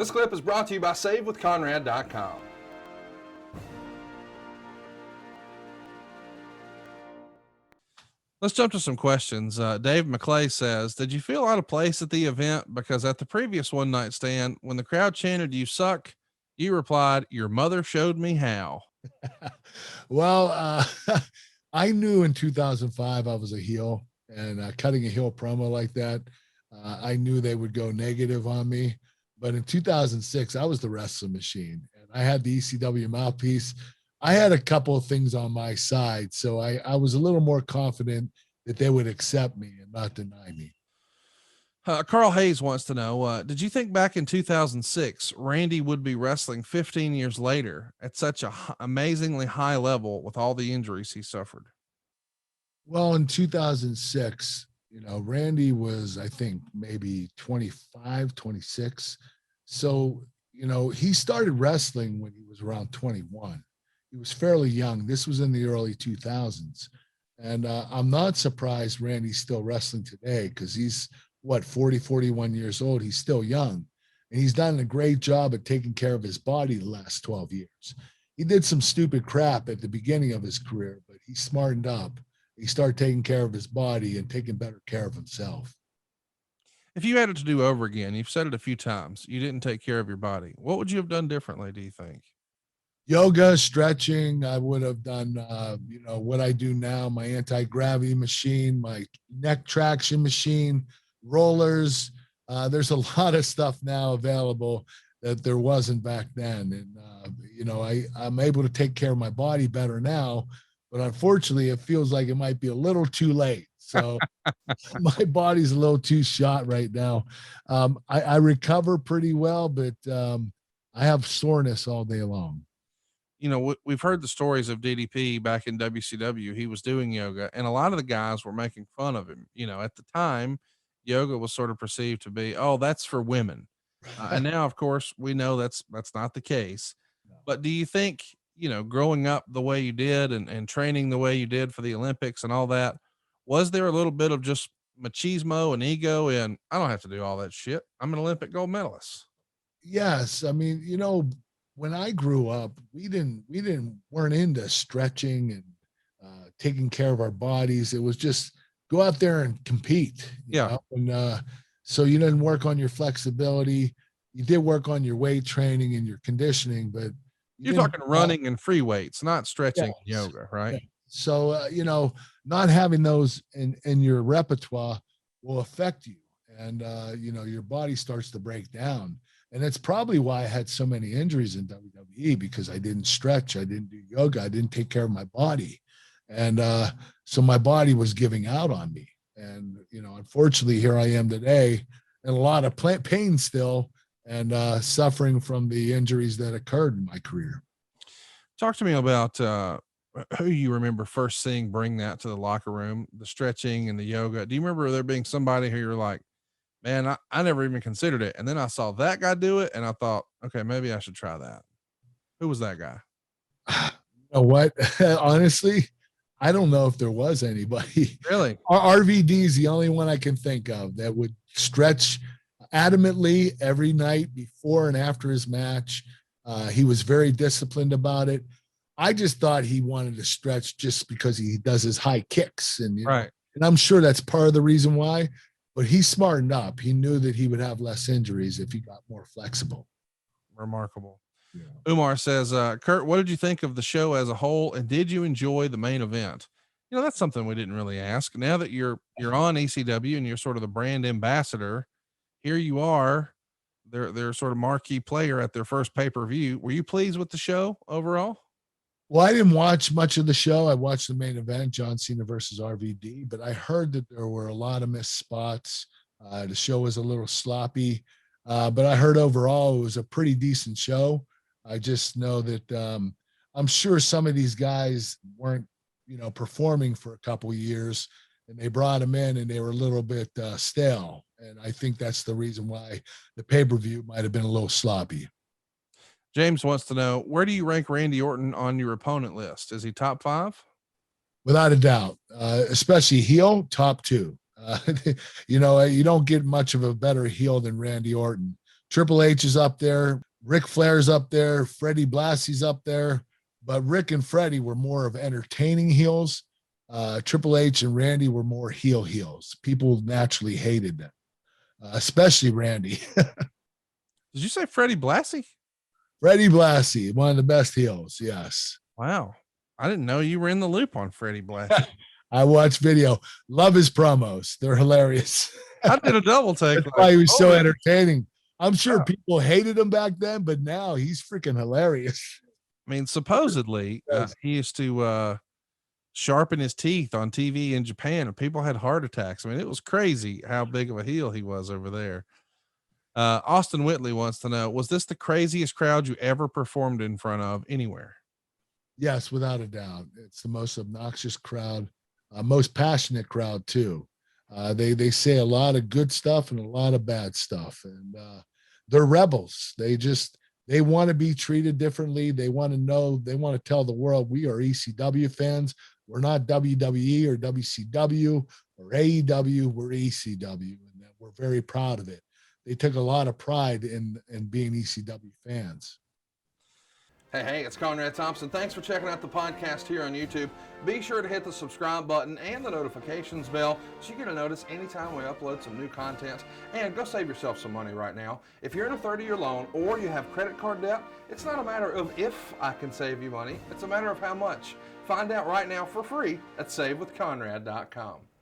This clip is brought to you by SaveWithConrad.com. Let's jump to some questions. Dave McClay says, did you feel out of place at the event? Because at the previous One Night Stand, when the crowd chanted, "You suck," you replied, "Your mother showed me how." Well, I knew in 2005 I was a heel, and cutting a heel promo like that, I knew they would go negative on me. But in 2006, I was the wrestling machine, and I had the ECW mouthpiece. I had a couple of things on my side, so I was a little more confident that they would accept me and not deny me. Carl Hayes wants to know, did you think back in 2006, Randy would be wrestling 15 years later at such a amazingly high level with all the injuries he suffered? Well, in 2006, Randy was, I think, maybe 25, 26. So, he started wrestling when he was around 21. He was fairly young. This was in the early 2000s. And I'm not surprised Randy's still wrestling today, because he's, 40, 41 years old. He's still young. And he's done a great job at taking care of his body the last 12 years. He did some stupid crap at the beginning of his career, but he smartened up. He started taking care of his body and taking better care of himself. If you had it to do over again, you've said it a few times, you didn't take care of your body. What would you have done differently, do you think? Yoga, stretching. I would have done, what I do now, my anti-gravity machine, my neck traction machine, rollers. There's a lot of stuff now available that there wasn't back then. And, I'm able to take care of my body better now, but unfortunately it feels like it might be a little too late. So my body's a little too shot right now. I recover pretty well, but I have soreness all day long. We've heard the stories of DDP back in WCW. He was doing yoga, and a lot of the guys were making fun of him. At the time, yoga was sort of perceived to be, oh, that's for women. And now, of course, we know that's not the case. But do you think, growing up the way you did and training the way you did for the Olympics and all that, was there a little bit of just machismo and ego and I don't have to do all that shit, I'm an Olympic gold medalist? Yes. I mean, when I grew up, we weren't into stretching and taking care of our bodies. It was just go out there and compete. And so you didn't work on your flexibility. You did work on your weight training and your conditioning, but you're talking running and free weights, not stretching and yoga, right? Yeah. So not having those in your repertoire will affect you, and your body starts to break down. And that's probably why I had so many injuries in WWE, because I didn't stretch, I didn't do yoga, I didn't take care of my body. And so my body was giving out on me. And, unfortunately, here I am today in a lot of pain still and suffering from the injuries that occurred in my career. Talk to me about who you remember first seeing bring that to the locker room, the stretching and the yoga. Do you remember there being somebody who you're like, man, I never even considered it. And then I saw that guy do it and I thought, okay, maybe I should try that. Who was that guy? You know what? Honestly, I don't know if there was anybody. Really? RVD is the only one I can think of that would stretch adamantly every night before and after his match. He was very disciplined about it. I just thought he wanted to stretch just because he does his high kicks. And, right. And I'm sure that's part of the reason why. But he smartened up. He knew that he would have less injuries if he got more flexible. Remarkable. Yeah. Umar says, Kurt, what did you think of the show as a whole? And did you enjoy the main event? That's something we didn't really ask. Now that you're on ECW and you're sort of the brand ambassador, here you are, they're sort of marquee player at their first pay-per-view. Were you pleased with the show overall? Well, I didn't watch much of the show. I watched the main event, John Cena versus RVD, but I heard that there were a lot of missed spots. The show was a little sloppy, but I heard overall it was a pretty decent show. I just know that I'm sure some of these guys weren't, performing for a couple of years, and they brought them in and they were a little bit stale. And I think that's the reason why the pay-per-view might have been a little sloppy. James wants to know, where do you rank Randy Orton on your opponent list? Is he top 5? Without a doubt, especially heel, top 2. You don't get much of a better heel than Randy Orton. Triple H is up there. Ric Flair's up there. Freddie Blassie's up there. But Rick and Freddie were more of entertaining heels. Triple H and Randy were more heels. People naturally hated them, especially Randy. Did you say Freddie Blassie? Freddie Blassie, one of the best heels. Yes. Wow. I didn't know you were in the loop on Freddie Blassie. I watch video. Love his promos. They're hilarious. I did a double take. That's why he was so entertaining. I'm sure people hated him back then, but now he's freaking hilarious. I mean, supposedly he used to sharpen his teeth on TV in Japan, and people had heart attacks. I mean, it was crazy how big of a heel he was over there. Austin Whitley wants to know, was this the craziest crowd you ever performed in front of anywhere? Yes, without a doubt. It's the most obnoxious crowd, most passionate crowd too. They say a lot of good stuff and a lot of bad stuff, and they're rebels. They want to be treated differently. They want to know, they want to tell the world we are ECW fans. We're not WWE or WCW or AEW. We're ECW, and we're very proud of it. They took a lot of pride in being ECW fans. Hey, it's Conrad Thompson. Thanks for checking out the podcast here on YouTube. Be sure to hit the subscribe button and the notifications bell so you get a notice anytime we upload some new content. And go save yourself some money right now. If you're in a 30-year loan or you have credit card debt, it's not a matter of if I can save you money. It's a matter of how much. Find out right now for free at SaveWithConrad.com.